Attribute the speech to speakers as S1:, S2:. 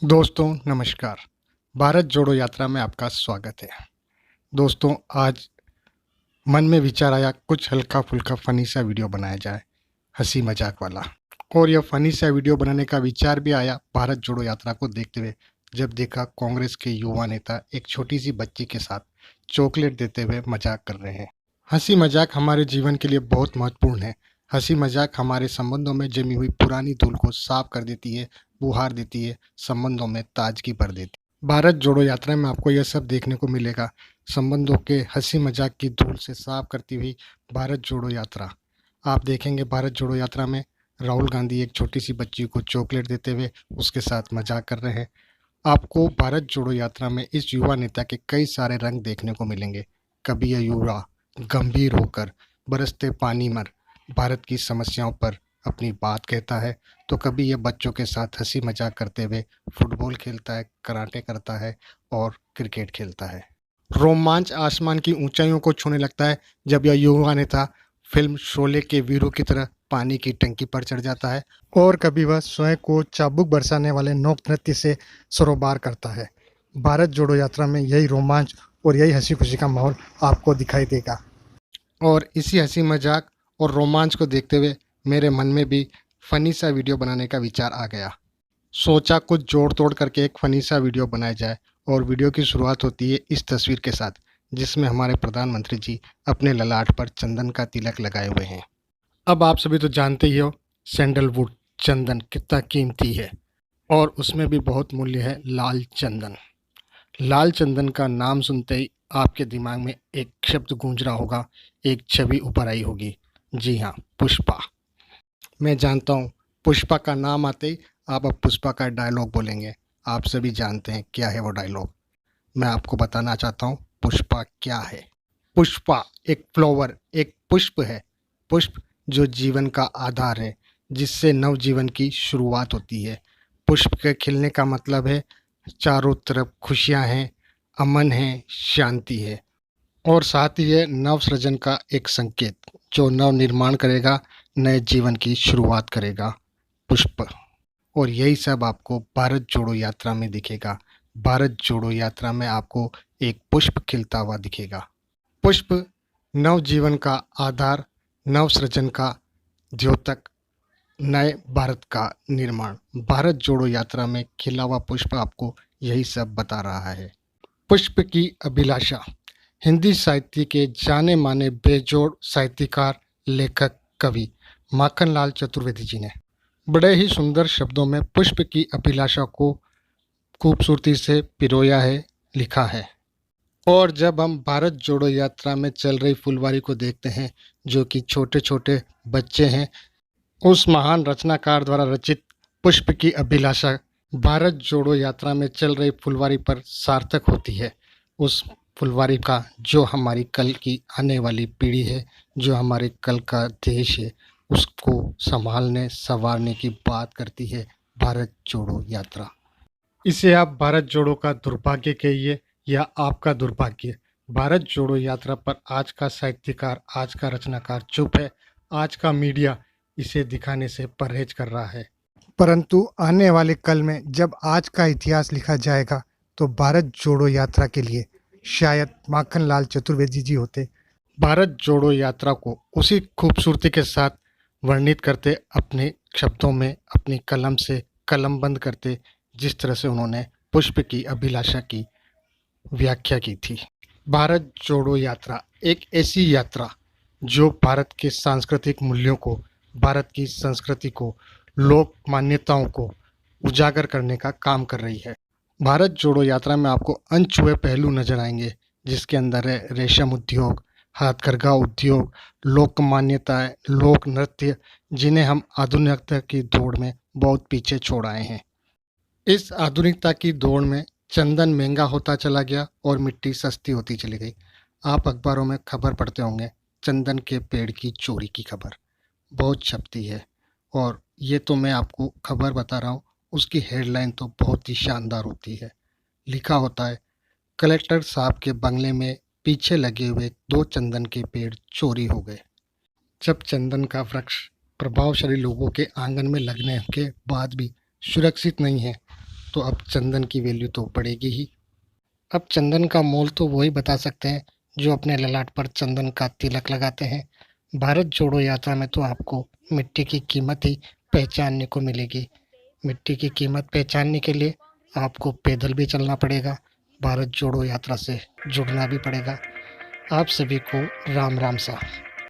S1: दोस्तों नमस्कार। भारत जोड़ो यात्रा में आपका स्वागत है। दोस्तों आज मन में विचार आया कुछ हल्का फुल्का फ़नी सा वीडियो बनाया जाए, हंसी मजाक वाला। और यह फ़नी सा वीडियो बनाने का विचार भी आया भारत जोड़ो यात्रा को देखते हुए, जब देखा कांग्रेस के युवा नेता एक छोटी सी बच्ची के साथ चॉकलेट देते हुए मजाक कर रहे हैं। हंसी मजाक हमारे जीवन के लिए बहुत महत्वपूर्ण है। हंसी मजाक हमारे संबंधों में जमी हुई पुरानी धूल को साफ कर देती है, बुहार देती है, संबंधों में ताजगी भर देती है। भारत जोड़ो यात्रा में आपको यह सब देखने को मिलेगा। संबंधों के हंसी मजाक की धूल से साफ करती हुई भारत जोड़ो यात्रा आप देखेंगे। भारत जोड़ो यात्रा में राहुल गांधी एक छोटी सी बच्ची को चॉकलेट देते हुए उसके साथ मजाक कर रहे हैं। आपको भारत जोड़ो यात्रा में इस युवा नेता के कई सारे रंग देखने को मिलेंगे। कभी यह युवा गंभीर होकर बरसते पानी मर भारत की समस्याओं पर अपनी बात कहता है, तो कभी यह बच्चों के साथ हंसी मजाक करते हुए फुटबॉल खेलता है, कराटे करता है और क्रिकेट खेलता है। रोमांच आसमान की ऊंचाइयों को छूने लगता है जब यह युवा नेता फिल्म शोले के वीरों की तरह पानी की टंकी पर चढ़ जाता है, और कभी वह स्वयं को चाबुक बरसाने वाले नोक नृत्य से सरोबार करता है। भारत जोड़ो यात्रा में यही रोमांच और यही हंसी खुशी का माहौल आपको दिखाई देगा। और इसी हंसी मजाक और रोमांच को देखते हुए मेरे मन में भी फ़नी सा वीडियो बनाने का विचार आ गया। सोचा कुछ जोड़ तोड़ करके एक फ़नी सा वीडियो बनाया जाए, और वीडियो की शुरुआत होती है इस तस्वीर के साथ, जिसमें हमारे प्रधानमंत्री जी अपने ललाट पर चंदन का तिलक लगाए हुए हैं। अब आप सभी तो जानते ही हो सैंडलवुड चंदन कितना कीमती है, और उसमें भी बहुत मूल्य है लाल चंदन। लाल चंदन का नाम सुनते ही आपके दिमाग में एक शब्द गूंज रहा होगा, एक छवि उभर आई होगी। जी हाँ, पुष्पा। मैं जानता हूँ पुष्पा का नाम आते ही आप अब पुष्पा का डायलॉग बोलेंगे। आप सभी जानते हैं क्या है वो डायलॉग। मैं आपको बताना चाहता हूँ पुष्पा क्या है। पुष्पा एक फ्लावर, एक पुष्प है। पुष्प जो जीवन का आधार है, जिससे नवजीवन की शुरुआत होती है। पुष्प के खिलने का मतलब है चारों तरफ खुशियाँ हैं, अमन है, शांति है, और साथ ही है नव सृजन का एक संकेत, जो नव निर्माण करेगा, नए जीवन की शुरुआत करेगा। पुष्प। और यही सब आपको भारत जोड़ो यात्रा में दिखेगा। भारत जोड़ो यात्रा में आपको एक पुष्प खिलता हुआ दिखेगा। पुष्प नव जीवन का आधार, नव सृजन का द्योतक, नए भारत का निर्माण। भारत जोड़ो यात्रा में खिला हुआ पुष्प आपको यही सब बता रहा है। पुष्प की अभिलाषा हिंदी साहित्य के जाने माने बेजोड़ साहित्यकार, लेखक, कवि माखनलाल चतुर्वेदी जी ने बड़े ही सुंदर शब्दों में पुष्प की अभिलाषा को खूबसूरती से पिरोया है, लिखा है। और जब हम भारत जोड़ो यात्रा में चल रही फुलवारी को देखते हैं, जो कि छोटे छोटे बच्चे हैं, उस महान रचनाकार द्वारा रचित पुष्प की अभिलाषा भारत जोड़ो यात्रा में चल रही फुलवारी पर सार्थक होती है। उस फुलवारी का जो हमारी कल की आने वाली पीढ़ी है, जो हमारे कल का देश है, उसको संभालने संवारने की बात करती है भारत जोड़ो यात्रा। इसे आप भारत जोड़ो का दुर्भाग्य कहिए या आपका दुर्भाग्य। भारत जोड़ो यात्रा पर आज का साहित्यकार, आज का रचनाकार चुप है। आज का मीडिया इसे दिखाने से परहेज कर रहा है। परंतु आने वाले कल में जब आज का इतिहास लिखा जाएगा, तो भारत जोड़ो यात्रा के लिए शायद माखनलाल चतुर्वेदी जी होते। भारत जोड़ो यात्रा को उसी खूबसूरती के साथ वर्णित करते, अपने शब्दों में अपनी कलम से कलमबंद करते, जिस तरह से उन्होंने पुष्प की अभिलाषा की व्याख्या की थी। भारत जोड़ो यात्रा एक ऐसी यात्रा जो भारत के सांस्कृतिक मूल्यों को, भारत की संस्कृति को, लोक मान्यताओं को उजागर करने का काम कर रही है। भारत जोड़ो यात्रा में आपको अनछुए पहलू नजर आएंगे, जिसके अंदर है रेशम उद्योग, हाथकरघा उद्योग, लोक मान्यताएं, लोक नृत्य, जिन्हें हम आधुनिकता की दौड़ में बहुत पीछे छोड़ आए हैं। इस आधुनिकता की दौड़ में चंदन महंगा होता चला गया और मिट्टी सस्ती होती चली गई। आप अखबारों में खबर पढ़ते होंगे, चंदन के पेड़ की चोरी की खबर बहुत छपती है। और ये तो मैं आपको खबर बता रहा हूँ, उसकी हेडलाइन तो बहुत ही शानदार होती है। लिखा होता है, कलेक्टर साहब के बंगले में पीछे लगे हुए 2 चंदन के पेड़ चोरी हो गए। जब चंदन का वृक्ष प्रभावशाली लोगों के आंगन में लगने के बाद भी सुरक्षित नहीं है, तो अब चंदन की वैल्यू तो बढ़ेगी ही। अब चंदन का मोल तो वही बता सकते हैं जो अपने ललाट पर चंदन का तिलक लगाते हैं। भारत जोड़ो यात्रा में तो आपको मिट्टी की कीमत ही पहचानने को मिलेगी। मिट्टी की कीमत पहचानने के लिए आपको पैदल भी चलना पड़ेगा, भारत जोड़ो यात्रा से जुड़ना भी पड़ेगा। आप सभी को राम राम सा।